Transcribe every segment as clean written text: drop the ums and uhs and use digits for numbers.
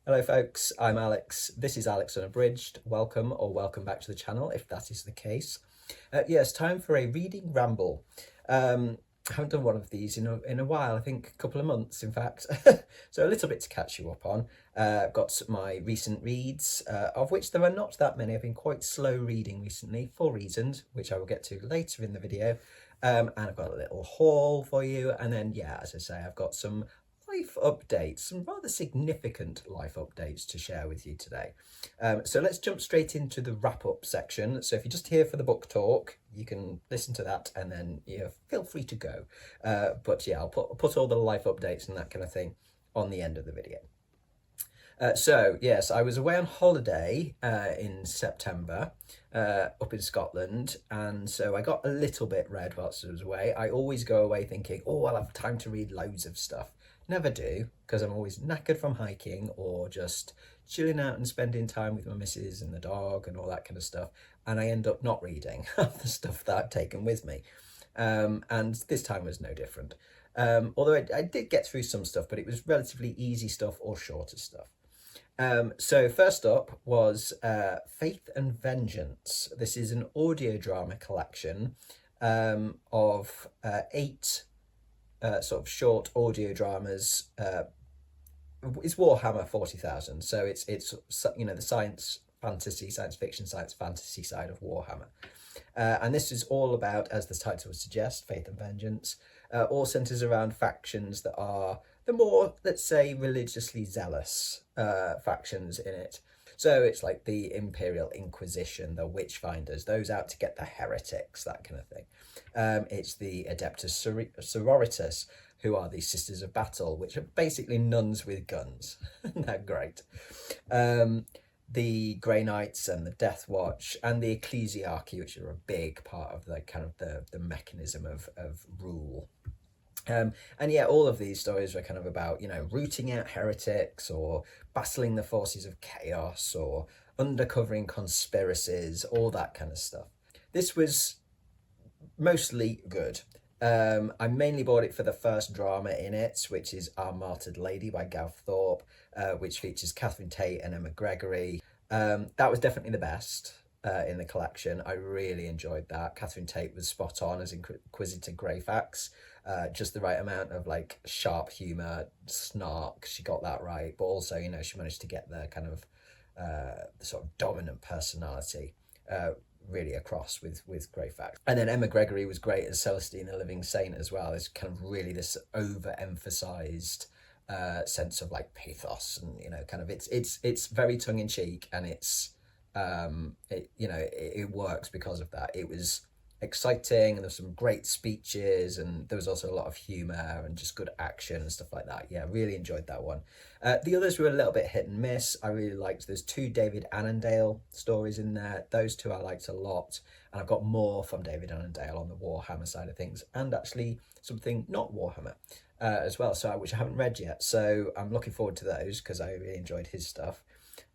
Hello folks, I'm Alex. This is Alex Unabridged. Welcome or welcome back to the channel if that is the case. Yes, time for a reading ramble. I haven't done one of these in a while, I think a couple of months in fact. So a little bit to catch you up on. I've got my recent reads, of which there are not that many. I've been quite slow reading recently for reasons, which I will get to later in the video. And I've got a little haul for you. And then, yeah, as I say, I've got some life updates, some rather significant life updates to share with you today. So let's jump straight into the wrap-up section. So if you're just here for the book talk, you can listen to that and then feel free to go. But yeah, I'll put all the life updates and that kind of thing on the end of the video. So yes, I was away on holiday in September up in Scotland, and so I got a little bit read whilst I was away. I always go away thinking, oh, I'll have time to read loads of stuff. Never do, because I'm always knackered from hiking or just chilling out and spending time with my missus and the dog and all that kind of stuff, and I end up not reading half the stuff that I've taken with me. And this time was no different. Although I did get through some stuff, but it was relatively easy stuff or shorter stuff. So first up was Faith and Vengeance. This is an audio drama collection of 8 sort of short audio dramas. It's Warhammer 40,000, so it's the science fiction, science fantasy side of Warhammer. And this is all about, as the title would suggest, Faith and Vengeance. All centres around factions that are the more, let's say, religiously zealous factions in it. So it's like the Imperial Inquisition, the Witchfinders, those out to get the heretics, that kind of thing. It's the Adeptus Sororitas, who are the Sisters of Battle, which are basically nuns with guns. They're great. The Grey Knights and the Death Watch and the Ecclesiarchy, which are a big part of the kind of the mechanism of rule. And yeah, all of these stories were kind of about, rooting out heretics or battling the forces of chaos or undercovering conspiracies, all that kind of stuff. This was mostly good. I mainly bought it for the first drama in it, which is Our Martyred Lady by Gav Thorpe, which features Catherine Tate and Emma Gregory. That was definitely the best in the collection. I really enjoyed that. Catherine Tate was spot on as Inquisitor Greyfax. Just the right amount of like sharp humour, snark. She got that right, but also she managed to get the kind of the sort of dominant personality really across with Greyfax. And then Emma Gregory was great as Celestine the Living Saint as well. There's kind of really this overemphasized sense of like pathos, and kind of it's very tongue-in-cheek, and it works because of that. It was exciting, and there's some great speeches, and there was also a lot of humor and just good action and stuff like that. Yeah, really enjoyed that one. The others were a little bit hit and miss. I really liked, there's 2 David Annandale stories in there. Those 2 I liked a lot, and I've got more from David Annandale on the Warhammer side of things, and actually something not Warhammer as well, which I haven't read yet, so I'm looking forward to those because I really enjoyed his stuff.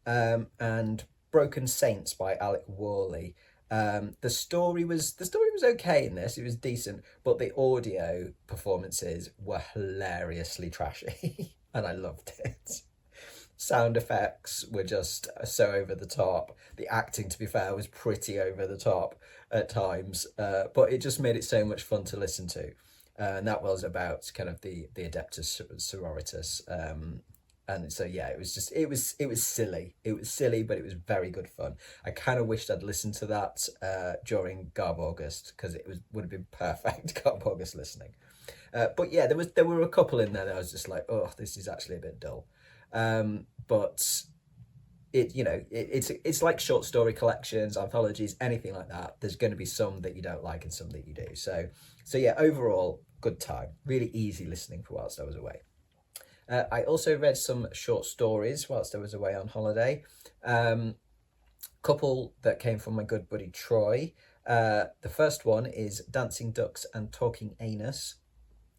And Broken Saints by Alec Worley. The story was okay in this. It was decent, but the audio performances were hilariously trashy, and I loved it. Sound effects were just so over the top. The acting, to be fair, was pretty over the top at times, but it just made it so much fun to listen to. And that was about kind of the Adeptus Sororitas. And so yeah, it was silly. It was silly, but it was very good fun. I kind of wished I'd listened to that during Garb August, because would have been perfect Garb August listening. But yeah, there were a couple in there that I was just like, oh, this is actually a bit dull. But it's like short story collections, anthologies, anything like that. There's going to be some that you don't like and some that you do. So yeah, overall, good time. Really easy listening for whilst I was away. I also read some short stories whilst I was away on holiday. Couple that came from my good buddy Troy. The first one is Dancing Ducks and Talking Anus.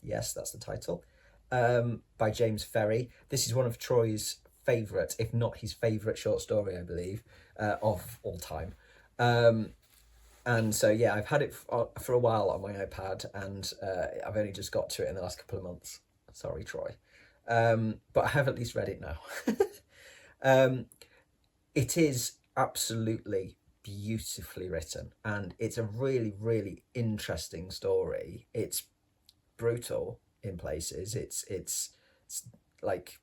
Yes, that's the title. By James Ferry. This is one of Troy's favourite, if not his favourite short story, I believe, of all time. And so, yeah, I've had it for a while on my iPad, and I've only just got to it in the last couple of months. Sorry, Troy. But I have at least read it now. It is absolutely beautifully written, and it's a really, really interesting story. It's brutal in places. It's like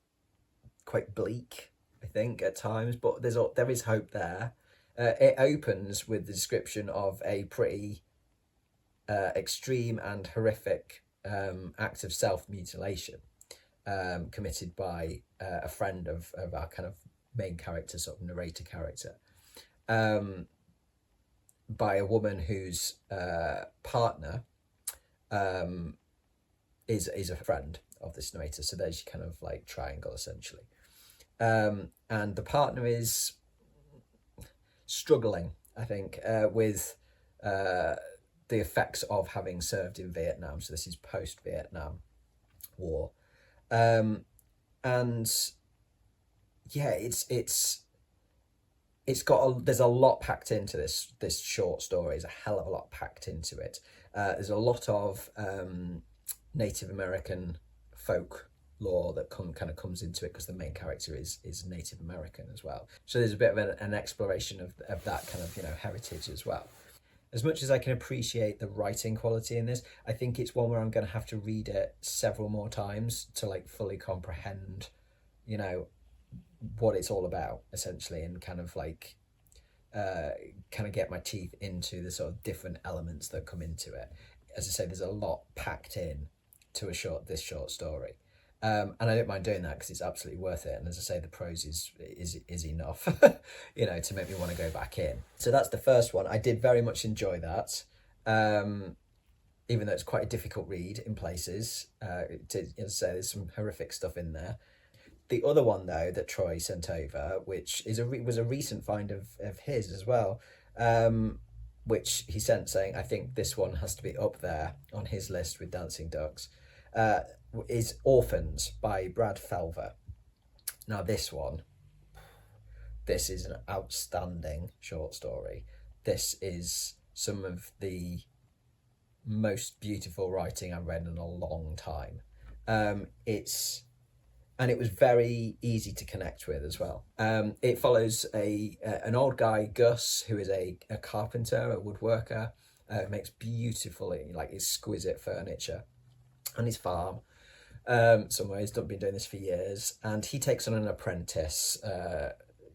quite bleak, I think, at times, but there is hope there. It opens with the description of a pretty extreme and horrific act of self-mutilation committed by a friend of our kind of main character, sort of narrator character, by a woman whose partner is a friend of this narrator. So there's your kind of like triangle essentially. And the partner is struggling, I think, with the effects of having served in Vietnam. So this is post-Vietnam War. And yeah, it's got there's a lot packed into this short story. There's a hell of a lot packed into it. There's a lot of Native American folk lore that kind of comes into it because the main character is Native American as well. So there's a bit of an exploration of that kind of heritage as well. As much as I can appreciate the writing quality in this, I think it's one where I'm going to have to read it several more times to like fully comprehend, what it's all about essentially, and kind of like kind of get my teeth into the sort of different elements that come into it. As I say, there's a lot packed in to this short story. And I don't mind doing that because it's absolutely worth it. And as I say, the prose is enough, to make me want to go back in. So that's the first one. I did very much enjoy that, even though it's quite a difficult read in places. As I say, there's some horrific stuff in there. The other one though that Troy sent over, which was a recent find of his as well, which he sent saying, I think this one has to be up there on his list with Dancing Ducks. Is Orphans by Brad Felver. Now this is an outstanding short story. This is some of the most beautiful writing I've read in a long time. And it was very easy to connect with as well. It follows an old guy, Gus, who is a carpenter, a woodworker, makes beautifully, like, exquisite furniture on his farm. Somewhere he's been doing this for years, and he takes on an apprentice.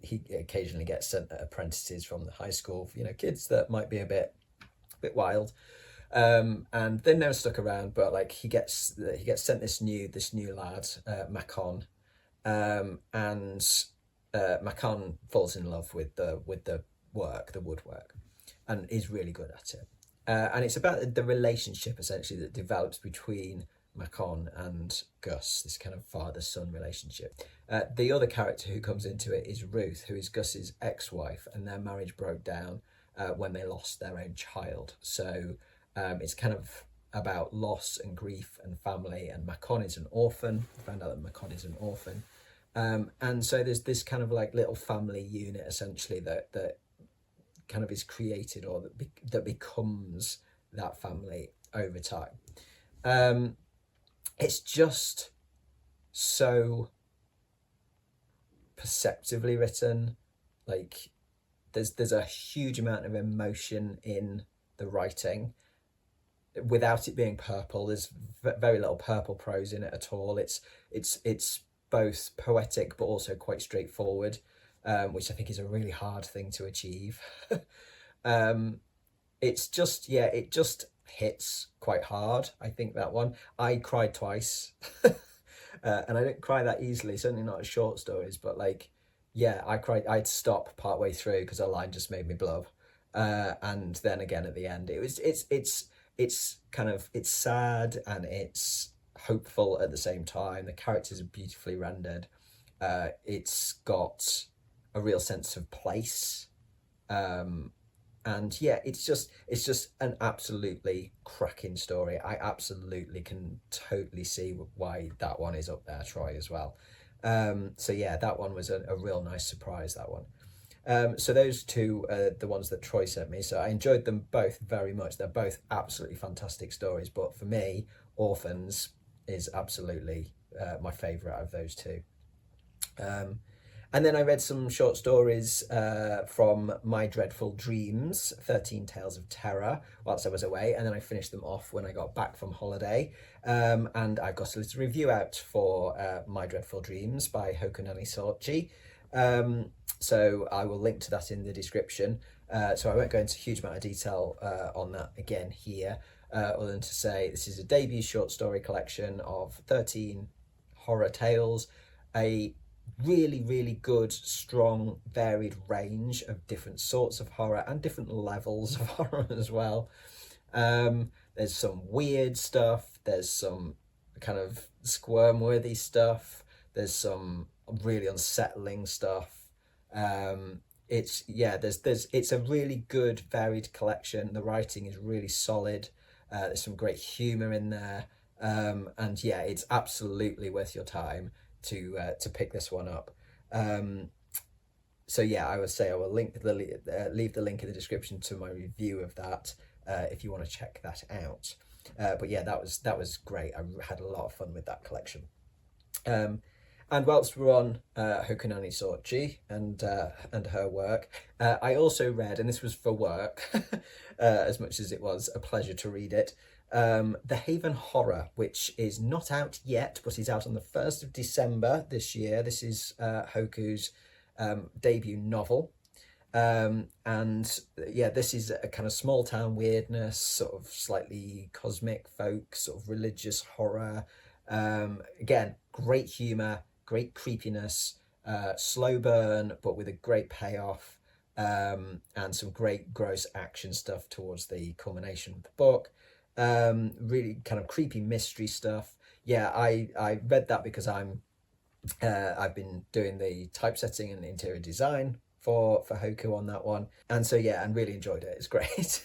He occasionally gets sent apprentices from the high school, kids that might be a bit wild. And they're never stuck around, but like he gets sent this new lad, Macon, and Macon falls in love with the woodwork, and is really good at it. And it's about the relationship essentially that develops between Macon and Gus, this kind of father-son relationship. The other character who comes into it is Ruth, who is Gus's ex-wife, and their marriage broke down when they lost their own child. So it's kind of about loss and grief and family, and Macon is an orphan. I found out that Macon is an orphan. And so there's this kind of like little family unit essentially that kind of is created, or that becomes that family over time. It's just so perceptively written. Like there's a huge amount of emotion in the writing without it being purple. There's very little purple prose in it at all. It's both poetic but also quite straightforward, which I think is a really hard thing to achieve. It's just, it just hits quite hard. I think that one, I cried twice. And I don't cry that easily, certainly not at short stories, but like, I cried. I'd stop partway through because a line just made me blub, and then again at the end. It's kind of, it's sad and it's hopeful at the same time. The characters are beautifully rendered. It's got a real sense of place, and it's just an absolutely cracking story. I absolutely can totally see why that one is up there, Troy, as well. So that one was a real nice surprise, that one. So those two are the ones that Troy sent me. So I enjoyed them both very much. They're both absolutely fantastic stories. But for me, Orphans is absolutely my favourite out of those two. And then I read some short stories from My Dreadful Dreams, 13 Tales of Terror, whilst I was away. And then I finished them off when I got back from holiday. And I've got a little review out for My Dreadful Dreams by Hokunani Sorci. So I will link to that in the description. So I won't go into a huge amount of detail on that again here, other than to say this is a debut short story collection of 13 horror tales, a really good, strong, varied range of different sorts of horror and different levels of horror as well. There's some weird stuff, there's some kind of squirm-worthy stuff, there's some really unsettling stuff. It's a really good, varied collection. The writing is really solid. There's some great humor in there, and yeah, it's absolutely worth your time to pick this one up. So yeah, I would say I will leave the link in the description to my review of that if you want to check that out. But yeah, that was great. I had a lot of fun with that collection. And whilst we're on Hokunani Sorci and her work, I also read, and this was for work, as much as it was a pleasure to read it, The Haven Horror, which is not out yet, but is out on the 1st of December this year. This is Hoku's debut novel. And yeah, this is a kind of small town weirdness, sort of slightly cosmic folk, sort of religious horror. Again, great humour, great creepiness, slow burn, but with a great payoff, and some great gross action stuff towards the culmination of the book. Really kind of creepy mystery stuff. Yeah, I read that because I've been doing the typesetting and interior design for Hoku on that one, and so yeah, and really enjoyed it. It's great.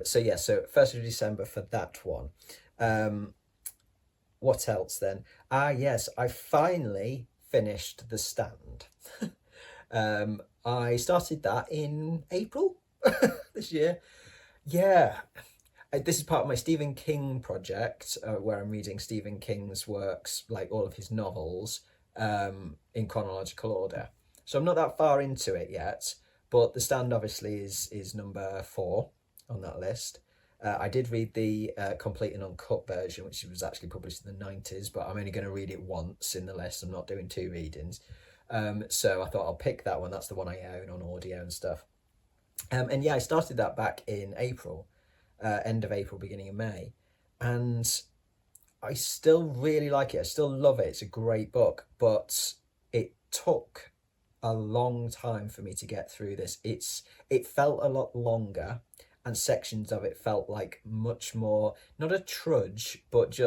So yeah, so 1st of December for that one. What else then? Yes, I finally finished The Stand. I started that in April this year. Yeah, this is part of my Stephen King project, where I'm reading Stephen King's works, like all of his novels, in chronological order. So I'm not that far into it yet, but The Stand obviously is number 4 on that list. I did read the complete and uncut version, which was actually published in the 90s, but I'm only going to read it once in the list. I'm not doing 2 readings. So I thought I'll pick that one. That's the one I own on audio and stuff. And yeah, I started that back in April, end of April, beginning of May. And I still really like it. I still love it. It's a great book, but it took a long time for me to get through this. It felt a lot longer, and sections of it felt like much more, not a trudge, but they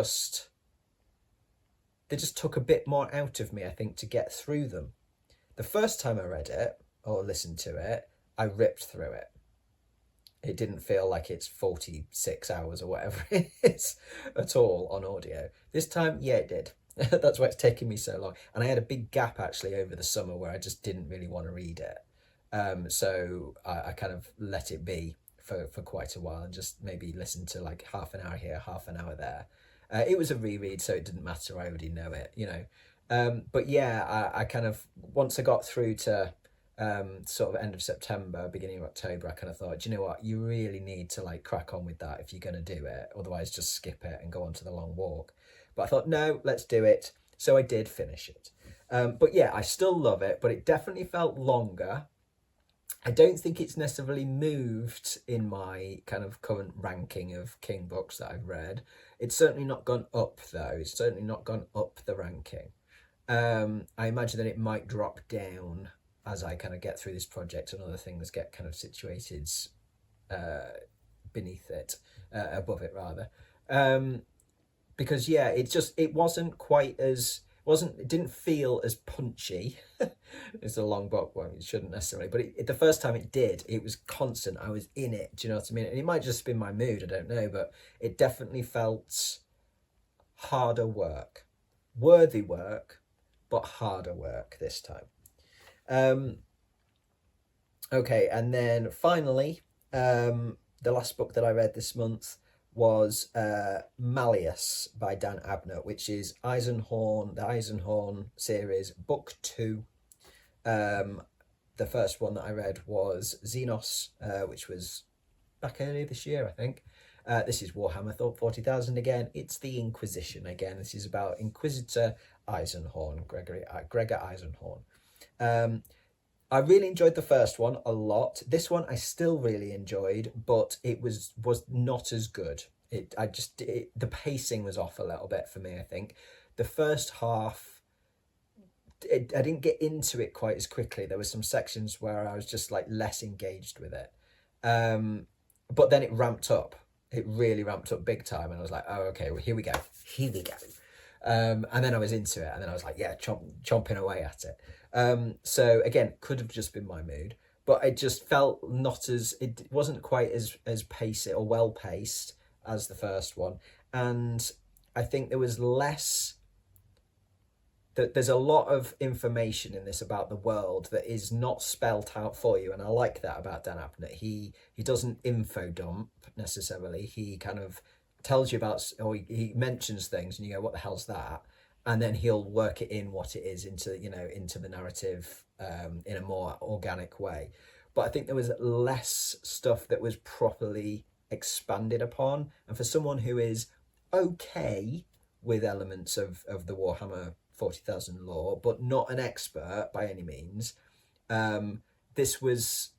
just took a bit more out of me, I think, to get through them. The first time I read it or listened to it, I ripped through it. It didn't feel like it's 46 hours or whatever it is at all on audio. This time, yeah, it did. That's why it's taken me so long. And I had a big gap actually over the summer where I just didn't really want to read it. So I kind of let it be for quite a while and just maybe listen to like half an hour here, half an hour there. It was a reread, so it didn't matter. I already know it, you know. But yeah, I kind of, once I got through to sort of end of September, beginning of October, I kind of thought, do you know what, you really need to like crack on with that if you're going to do it. Otherwise, just skip it and go on to the long walk. But I thought, no, let's do it. So I did finish it. But yeah, I still love it, but it definitely felt longer. I don't think it's necessarily moved in my kind of current ranking of King books that I've read. It's certainly not gone up though. It's certainly not gone up the ranking. I imagine that it might drop down as I kind of get through this project and other things get kind of situated beneath it, above it rather. Because yeah, it didn't feel as punchy. It's a long book, well, it shouldn't necessarily, but the first time it did, it was constant. I was in it, do you know what I mean? And it might just be my mood, I don't know, but it definitely felt harder work. Worthy work, but harder work this time. Okay, and then finally, the last book that I read this month was Malleus by Dan Abnett, which is the Eisenhorn series, book 2. The first one that I read was Xenos, which was back earlier this year, I think. This is Warhammer 40,000 again. It's the Inquisition again. This is about Inquisitor Eisenhorn, Gregor Eisenhorn. I really enjoyed the first one a lot. This one I still really enjoyed, but it was not as good. The pacing was off a little bit for me, I think. The first half, I didn't get into it quite as quickly. There were some sections where I was just like less engaged with it. But then it ramped up. It really ramped up big time, and I was like, oh, okay, well, here we go. And then I was into it, and then I was like, yeah, chomping away at it. So again, could have just been my mood, but it just felt it wasn't quite as pacey or well paced as the first one. And I think there was less, there's a lot of information in this about the world that is not spelt out for you, and I like that about Dan Abnett. He doesn't info dump necessarily. He kind of tells you about, or he mentions things and you go, what the hell's that? And then he'll work it in what it is into the narrative in a more organic way. But I think there was less stuff that was properly expanded upon, and for someone who is okay with elements of the Warhammer 40,000 lore, but not an expert by any means, this was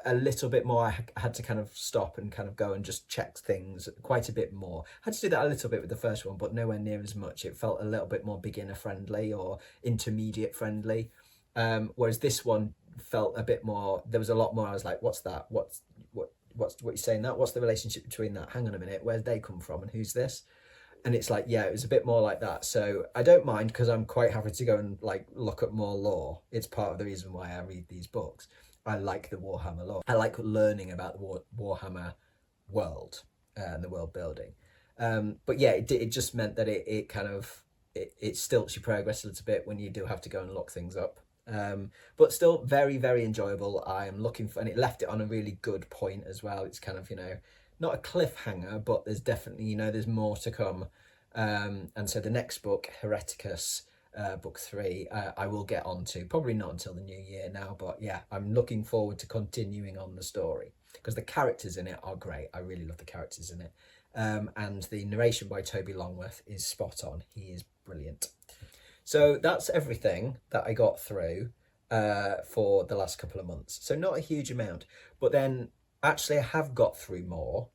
a little bit more. I had to kind of stop and kind of go and just check things quite a bit more. I had to do that a little bit with the first one, but nowhere near as much. It felt a little bit more beginner friendly or intermediate friendly, whereas this one felt a bit more, there was a lot more. I was like, what's that? What's what you're saying that? What's the relationship between that? Hang on a minute, where'd they come from and who's this? And it's like, yeah, it was a bit more like that. So I don't mind, because I'm quite happy to go and like look at more lore. It's part of the reason why I read these books. I like the Warhammer lore. I like learning about the Warhammer world and the world building. But yeah, it just meant that it stilts your progress a little bit when you do have to go and look things up. But still very, very enjoyable. I am looking for, and it left it on a really good point as well. It's kind of, not a cliffhanger, but there's definitely, there's more to come. And so the next book, Hereticus, book 3, I will get onto, probably not until the new year now, but yeah, I'm looking forward to continuing on the story, because the characters in it are great. I really love the characters in it. And the narration by Toby Longworth is spot on. He is brilliant. So that's everything that I got through for the last couple of months. So not a huge amount, but then actually I have got through more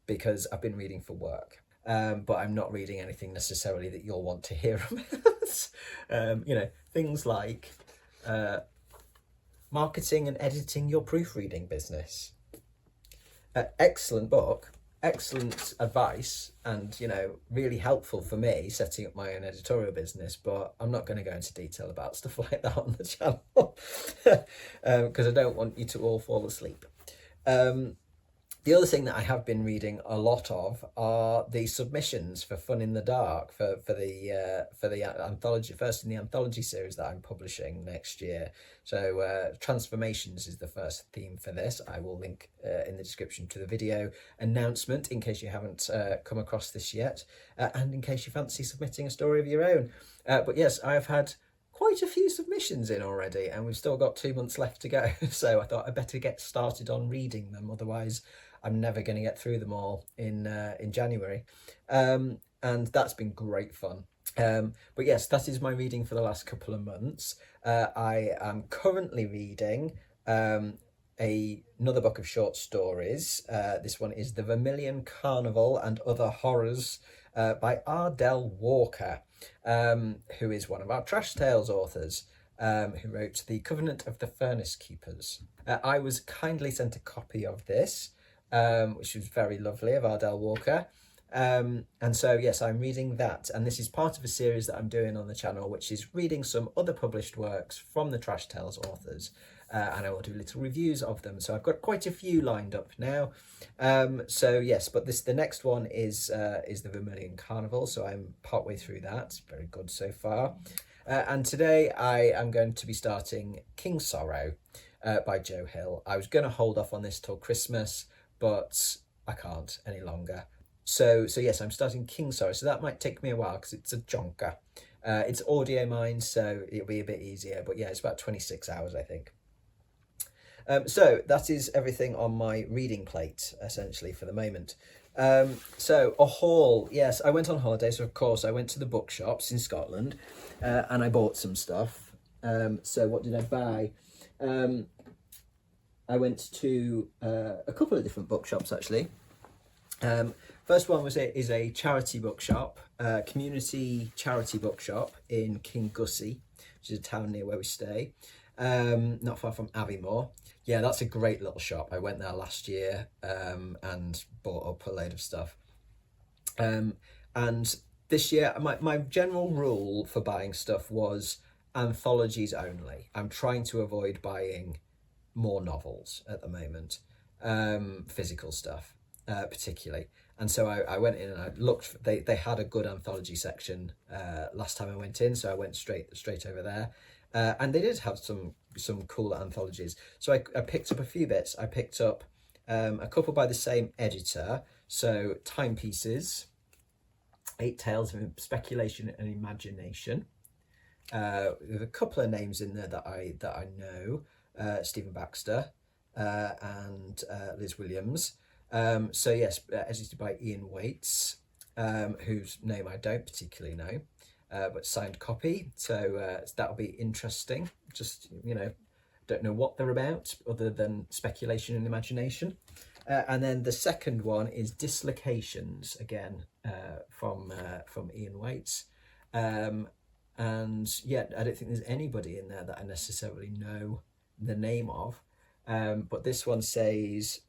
because I've been reading for work. But I'm not reading anything necessarily that you'll want to hear about. Things like marketing and editing your proofreading business. Excellent book, excellent advice, and really helpful for me setting up my own editorial business. But I'm not going to go into detail about stuff like that on the channel because I don't want you to all fall asleep. The other thing that I have been reading a lot of are the submissions for Fun in the Dark for the anthology, first in the anthology series that I'm publishing next year. So transformations is the first theme for this. I will link in the description to the video announcement in case you haven't come across this yet, and in case you fancy submitting a story of your own. But yes, I've had quite a few submissions in already, and we've still got 2 months left to go. So I thought I'd better get started on reading them, otherwise I'm never going to get through them all in January. And that's been great fun. But yes, that is my reading for the last couple of months. I am currently reading another book of short stories. This one is The Vermilion Carnival and Other Horrors by Ardell Walker, who is one of our Trash Tales authors, who wrote The Covenant of the Furnace Keepers. I was kindly sent a copy of this, which was very lovely, of Ardell Walker. And so, yes, I'm reading that. And this is part of a series that I'm doing on the channel, which is reading some other published works from the Trash Tales authors. And I will do little reviews of them. So I've got quite a few lined up now. So yes, but the next one is The Vermilion Carnival. So I'm partway through that. Very good so far. And today I am going to be starting King Sorrow by Joe Hill. I was going to hold off on this till Christmas, but I can't any longer. So yes, I'm starting King Sorrow. So that might take me a while because it's a jonker. It's audio mined, so it'll be a bit easier, but yeah, it's about 26 hours, I think. So that is everything on my reading plate, essentially, for the moment. So a haul, yes, I went on holiday, so of course I went to the bookshops in Scotland, and I bought some stuff. So what did I buy? I went to a couple of different bookshops, actually. First one is a charity bookshop, community charity bookshop in Kingussy, which is a town near where we stay, not far from Aviemore. Yeah, that's a great little shop. I went there last year and bought up a load of stuff. And this year, my general rule for buying stuff was anthologies only. I'm trying to avoid buying more novels at the moment, physical stuff particularly. And so I went in and I looked. They had a good anthology section last time I went in, so I went straight over there. And they did have some cool anthologies. So I picked up a few bits. I picked up a couple by the same editor. So Timepieces, 8 Tales of Speculation and Imagination. With a couple of names in there that I know, Stephen Baxter and Liz Williams. So yes, edited by Ian Waits, whose name I don't particularly know. But signed copy, so that'll be interesting. Just, don't know what they're about other than speculation and imagination. And then the second one is Dislocations, again, from Ian Waits. And yeah, I don't think there's anybody in there that I necessarily know the name of. But this one says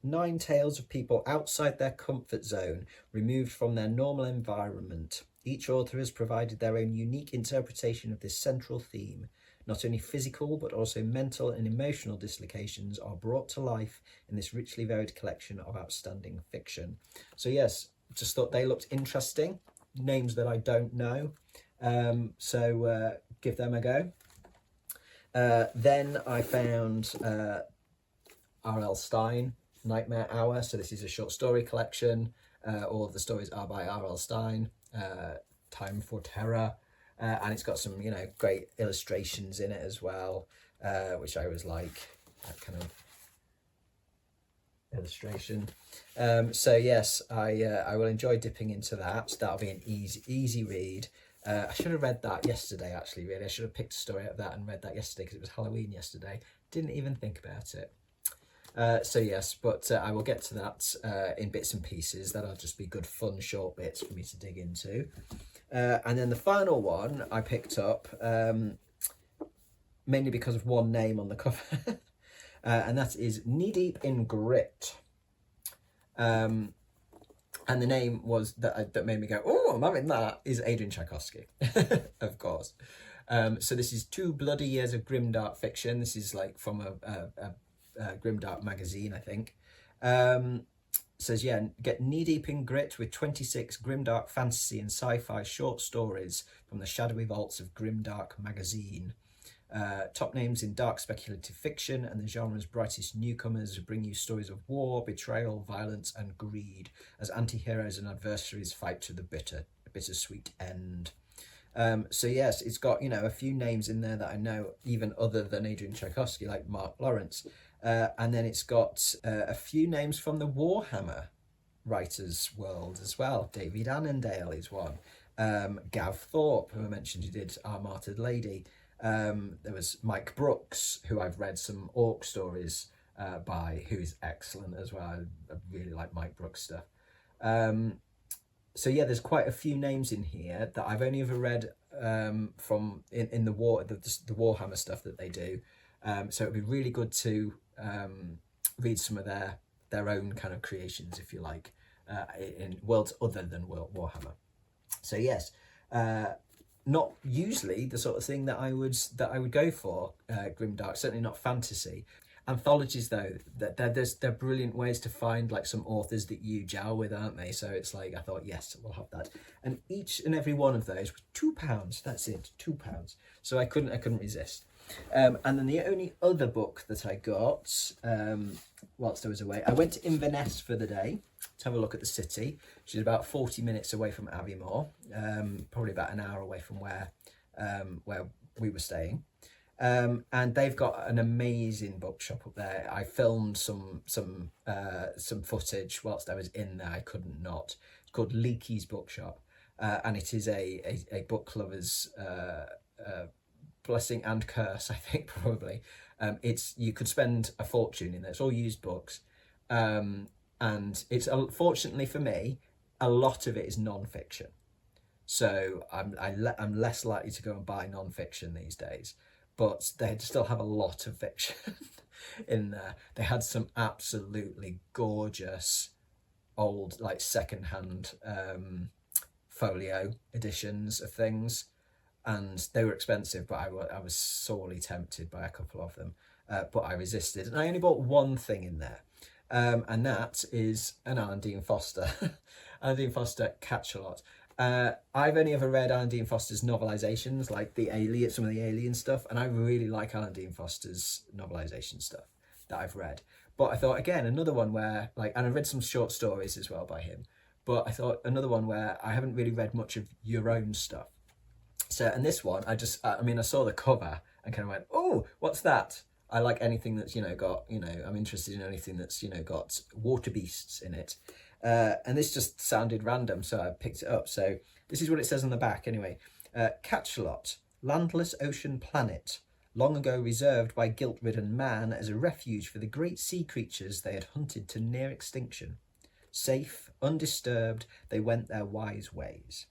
9 tales of people outside their comfort zone, removed from their normal environment. Each author has provided their own unique interpretation of this central theme. Not only physical, but also mental and emotional dislocations are brought to life in this richly varied collection of outstanding fiction. So yes, just thought they looked interesting. Names that I don't know. So give them a go. Then I found R.L. Stine, Nightmare Hour. So this is a short story collection. All of the stories are by R.L. Stine. Time for Terror, and it's got some great illustrations in it as well, which I always like, that kind of illustration. So yes, I will enjoy dipping into that. That'll be an easy read. I should have read that yesterday, actually. Really, I should have picked a story out of that and read that yesterday, because it was Halloween yesterday. Didn't even think about it. So yes, but I will get to that in bits and pieces. That'll just be good fun short bits for me to dig into. And then the final one I picked up mainly because of one name on the cover, and that is Knee Deep in Grit. And the name was that made me go, oh, I'm having that, is Adrian Tchaikovsky, of course. So this is 2 bloody years of grimdark fiction. This is like from a grimdark magazine, I think. Says, yeah, get knee-deep in grit with 26 grimdark fantasy and sci-fi short stories from the shadowy vaults of Grimdark magazine. Top names in dark speculative fiction and the genre's brightest newcomers bring you stories of war, betrayal, violence and greed as anti-heroes and adversaries fight to the bittersweet end. So yes, it's got, a few names in there that I know, even other than Adrian Tchaikovsky, like Mark Lawrence. And then it's got a few names from the Warhammer writers world as well. David Annandale is one. Gav Thorpe, who I mentioned, who did Our Martyred Lady. There was Mike Brooks, who I've read some orc stories by, who's excellent as well. I really like Mike Brooks stuff. So yeah, there's quite a few names in here that I've only ever read from in the Warhammer stuff that they do. So it'd be really good to read some of their own kind of creations, if you like, in worlds other than Warhammer. So yes, not usually the sort of thing that I would go for, grimdark, certainly not fantasy. Anthologies, though, they're brilliant ways to find like some authors that you gel with, aren't they? So it's like, I thought, yes, we'll have that. And each and every one of those was £2. That's it, £2. So I couldn't resist. And then the only other book that I got whilst I was away, I went to Inverness for the day. to have a look at the city, which is about 40 minutes away from Aviemore, probably about an hour away from where we were staying. And they've got an amazing bookshop up there. I filmed some footage whilst I was in there. I couldn't not. It's called Leakey's Bookshop, and it is a book lover's blessing and curse, I think, probably. You could spend a fortune in there. It's all used books, and it's, fortunately for me, a lot of it is non-fiction. So I'm less likely to go and buy non-fiction these days. But they still have a lot of fiction in there. They had some absolutely gorgeous old, like, second-hand folio editions of things, and they were expensive, but I was sorely tempted by a couple of them, but I resisted, and I only bought one thing in there, and that is an Alan Dean Foster, Alan Dean Foster Catch-a-Lot. I've only ever read Alan Dean Foster's novelizations, like some of the Alien stuff, and I really like Alan Dean Foster's novelization stuff that I've read. But I thought, again, another one where, like, and I read some short stories as well by him, but I thought another one where I haven't really read much of your own stuff. So, and this one, I saw the cover and kind of went, oh, what's that? I like anything that's, I'm interested in anything that's, got water beasts in it. And this just sounded random, so I picked it up. So this is what it says on the back anyway. Catch-a-Lot, landless ocean planet, long ago reserved by guilt-ridden man as a refuge for the great sea creatures they had hunted to near extinction. Safe, undisturbed, they went their wise ways.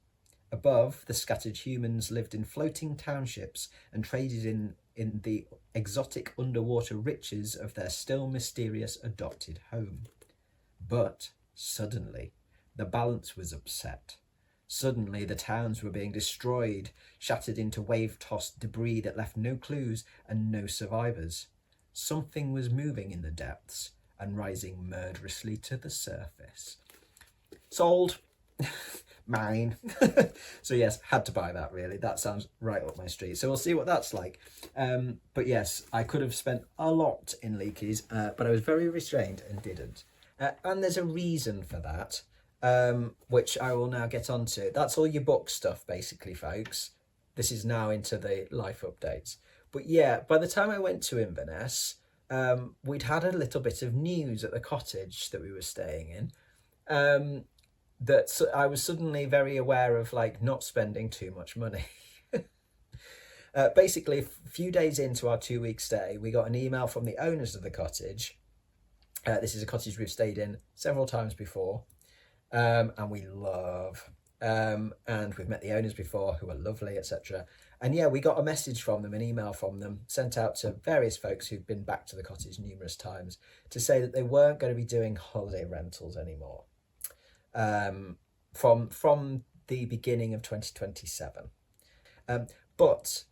Above, the scattered humans lived in floating townships and traded in the exotic underwater riches of their still mysterious adopted home. But suddenly, the balance was upset. Suddenly, the towns were being destroyed, shattered into wave-tossed debris that left no clues and no survivors. Something was moving in the depths and rising murderously to the surface. Sold. Mine. So yes, had to buy that, really. That sounds right up my street. So we'll see what that's like. But yes, I could have spent a lot in Leakey's, but I was very restrained and didn't. And there's a reason for that, which I will now get onto. That's all your book stuff, basically, folks. This is now into the life updates. But yeah, by the time I went to Inverness, we'd had a little bit of news at the cottage that we were staying in, that I was suddenly very aware of, like, not spending too much money. Basically, a few days into our 2-week stay, we got an email from the owners of the cottage. This is a cottage we've stayed in several times before, and we love. And we've met the owners before, who are lovely, etc. And yeah, we got a message from them, an email from them, sent out to various folks who've been back to the cottage numerous times, to say that they weren't going to be doing holiday rentals anymore, from the beginning of 2027. But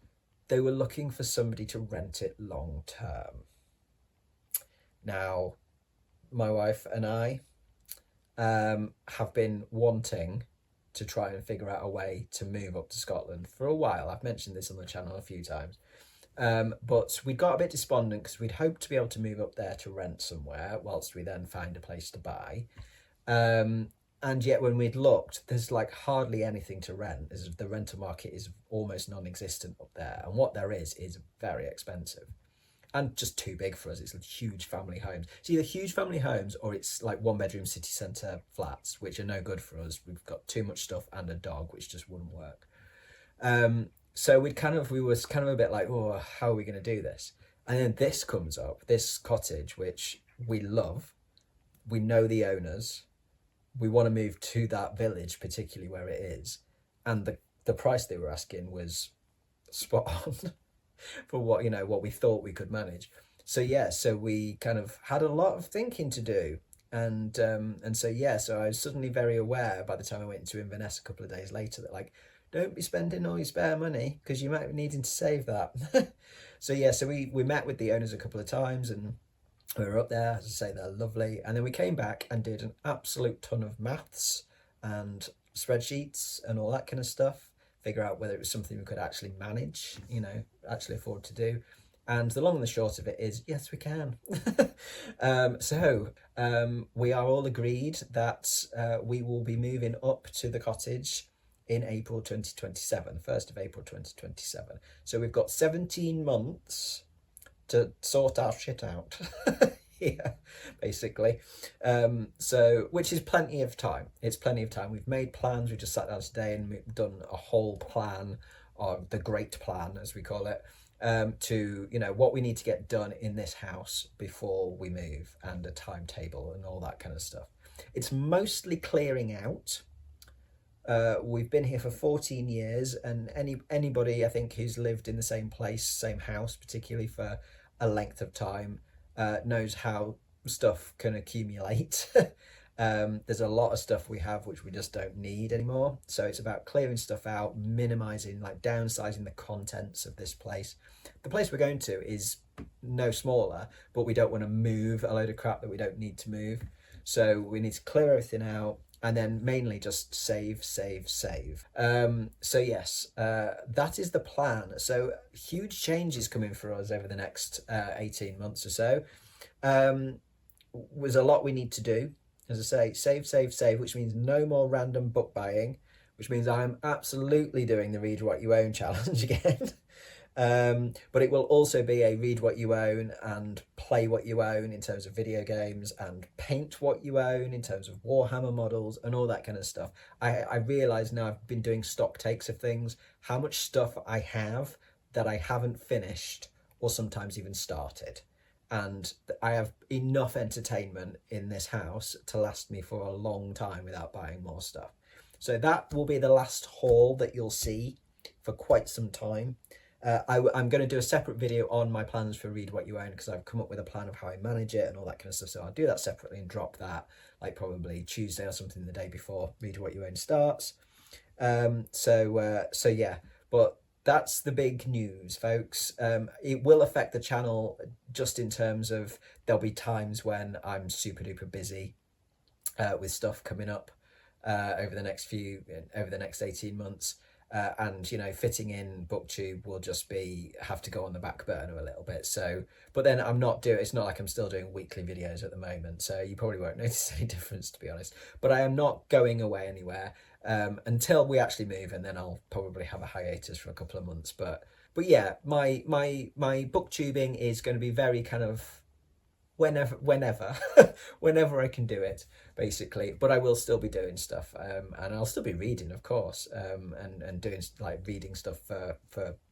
they were looking for somebody to rent it long term. Now, my wife and I have been wanting to try and figure out a way to move up to Scotland for a while. I've mentioned this on the channel a few times. But we got a bit despondent because we'd hoped to be able to move up there to rent somewhere whilst we then find a place to buy. And yet when we'd looked, there's like hardly anything to rent. The rental market is almost non-existent up there. And what there is very expensive. And just too big for us. It's like huge family homes. It's either huge family homes or it's like 1-bedroom city centre flats, which are no good for us. We've got too much stuff and a dog, which just wouldn't work. So we was kind of a bit like, oh, how are we going to do this? And then this comes up, this cottage, which we love. We know the owners. We want to move to that village, particularly where it is. And the price they were asking was spot on. For what we thought we could manage. So yeah, so we kind of had a lot of thinking to do, and so I was suddenly very aware by the time I went into Inverness a couple of days later that, like, don't be spending all your spare money because you might be needing to save that. So we met with the owners a couple of times and we were up there. As I say, they're lovely, and then we came back and did an absolute ton of maths and spreadsheets and all that kind of stuff. Figure out whether it was something we could actually manage, actually afford to do. And the long and the short of it is, yes, we can. We are all agreed that we will be moving up to the cottage in April 2027, 1st of April 2027. So we've got 17 months to sort our shit out. Yeah, basically. Which is plenty of time. It's plenty of time. We've made plans. We just sat down today and we've done a whole plan, or the great plan, as we call it, to, you know, what we need to get done in this house before we move, and a timetable and all that kind of stuff. It's mostly clearing out. We've been here for 14 years, and anybody I think who's lived in the same place, same house, particularly for a length of time, knows how stuff can accumulate. There's a lot of stuff we have which we just don't need anymore. So it's about clearing stuff out, minimizing, like downsizing the contents of this place. The place we're going to is no smaller, but we don't want to move a load of crap that we don't need to move. So we need to clear everything out, and then mainly just save. So yes, that is the plan. So huge changes coming for us over the next 18 months or so. There's a lot we need to do. As I say, save, which means no more random book buying, which means I'm absolutely doing the Read What You Own challenge again. But it will also be a read what you own and play what you own in terms of video games, and paint what you own in terms of Warhammer models and all that kind of stuff. I realise now, I've been doing stock takes of things, how much stuff I have that I haven't finished or sometimes even started. And I have enough entertainment in this house to last me for a long time without buying more stuff. So that will be the last haul that you'll see for quite some time. I'm going to do a separate video on my plans for Read What You Own, because I've come up with a plan of how I manage it and all that kind of stuff. So I'll do that separately and drop that like probably Tuesday or something, the day before Read What You Own starts. So yeah, but that's the big news, folks. It will affect the channel just in terms of there'll be times when I'm super duper busy with stuff coming up over the next 18 months. And, you know, fitting in BookTube will just have to go on the back burner a little bit. So, but then it's not like I'm still doing weekly videos at the moment. So you probably won't notice any difference, to be honest. But I am not going away anywhere until we actually move, and then I'll probably have a hiatus for a couple of months. But yeah, my booktubing is going to be very kind of whenever whenever I can do it, basically. But I will still be doing stuff, and I'll still be reading, of course, and doing like reading stuff for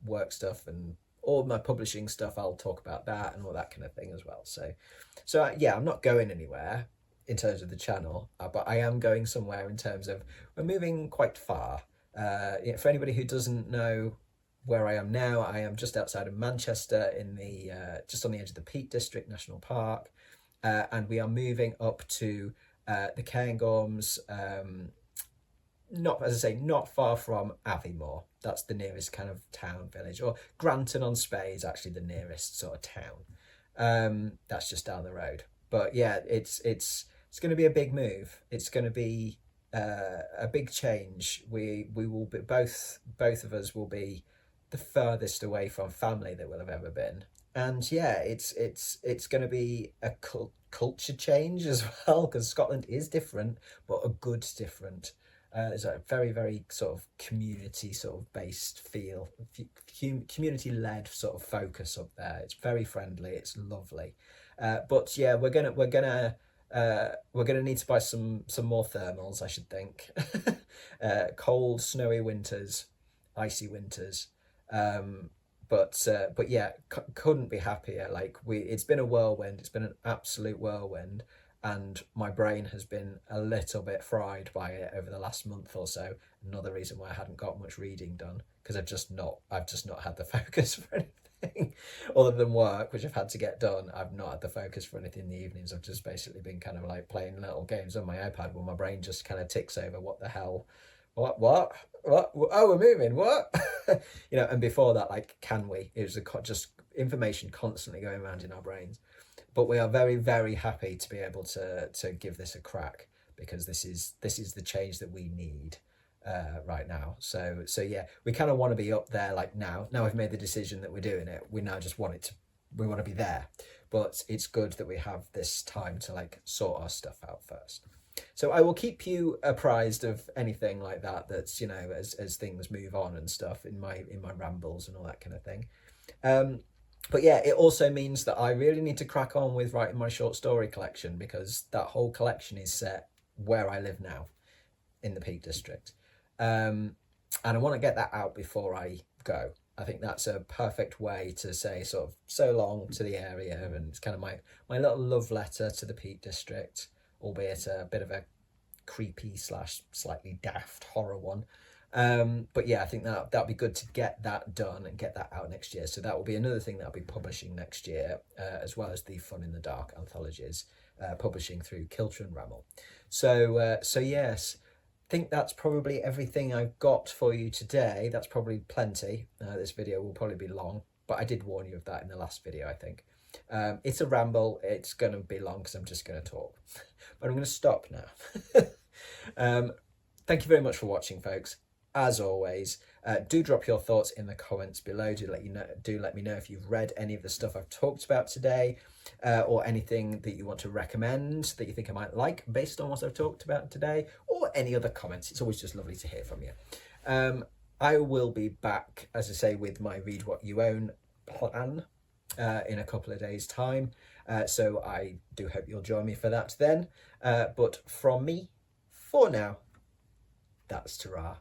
work stuff, and all my publishing stuff. I'll talk about that and all that kind of thing as well. So yeah, I'm not going anywhere in terms of the channel, but I am going somewhere in terms of we're moving quite far. For anybody who doesn't know where I am now, I am just outside of Manchester, in the just on the edge of the Peak District National Park, and we are moving up to the Cairngorms, not far from Aviemore. That's the nearest kind of town, village, or Granton-on-Spey is actually the nearest sort of town. That's just down the road. But yeah, it's going to be a big move. It's going to be a big change. We will be both of us will be the furthest away from family that we'll have ever been. And yeah, it's going to be a culture change as well, because Scotland is different, but a good different. There's a very, very sort of community sort of based feel, community led sort of focus up there. It's very friendly. It's lovely. But yeah, we're gonna need to buy some more thermals, I should think. Cold, snowy winters, icy winters. But yeah, couldn't be happier. Like it's been a whirlwind. It's been an absolute whirlwind, and my brain has been a little bit fried by it over the last month or so. Another reason why I hadn't got much reading done, because I've just not had the focus for anything other than work, which I've had to get done. I've not had the focus for anything in the evenings. I've just basically been kind of like playing little games on my iPad, where my brain just kind of ticks over what the hell. What? Oh, we're moving. What? You know, and before that, like, can we? It was just information constantly going around in our brains. But we are very, very happy to be able to give this a crack, because this is the change that we need right now. So yeah, we kind of want to be up there. Like now we've made the decision that we're doing it. We now just want it we want to be there, but it's good that we have this time to like sort our stuff out first. So I will keep you apprised of anything like that that's, you know, as things move on and stuff in my rambles and all that kind of thing. But yeah, it also means that I really need to crack on with writing my short story collection, because that whole collection is set where I live now, in the Peak District. And I want to get that out before I go. I think that's a perfect way to say sort of so long to the area, and it's kind of my little love letter to the Peak District, albeit a bit of a creepy / slightly daft horror one. But yeah, I think that'll be good to get that done and get that out next year. So that will be another thing that I'll be publishing next year, as well as the Fun in the Dark anthologies, publishing through Reading Ramble. So yes, I think that's probably everything I've got for you today. That's probably plenty. This video will probably be long, but I did warn you of that in the last video, I think. It's a ramble. It's going to be long because I'm just going to talk, but I'm going to stop now. Thank you very much for watching, folks. As always, do drop your thoughts in the comments below. Do let me know if you've read any of the stuff I've talked about today, or anything that you want to recommend that you think I might like based on what I've talked about today, or any other comments. It's always just lovely to hear from you. I will be back, as I say, with my Read What You Own plan in a couple of days' time. So I do hope you'll join me for that then. But from me, for now, that's ta-ra.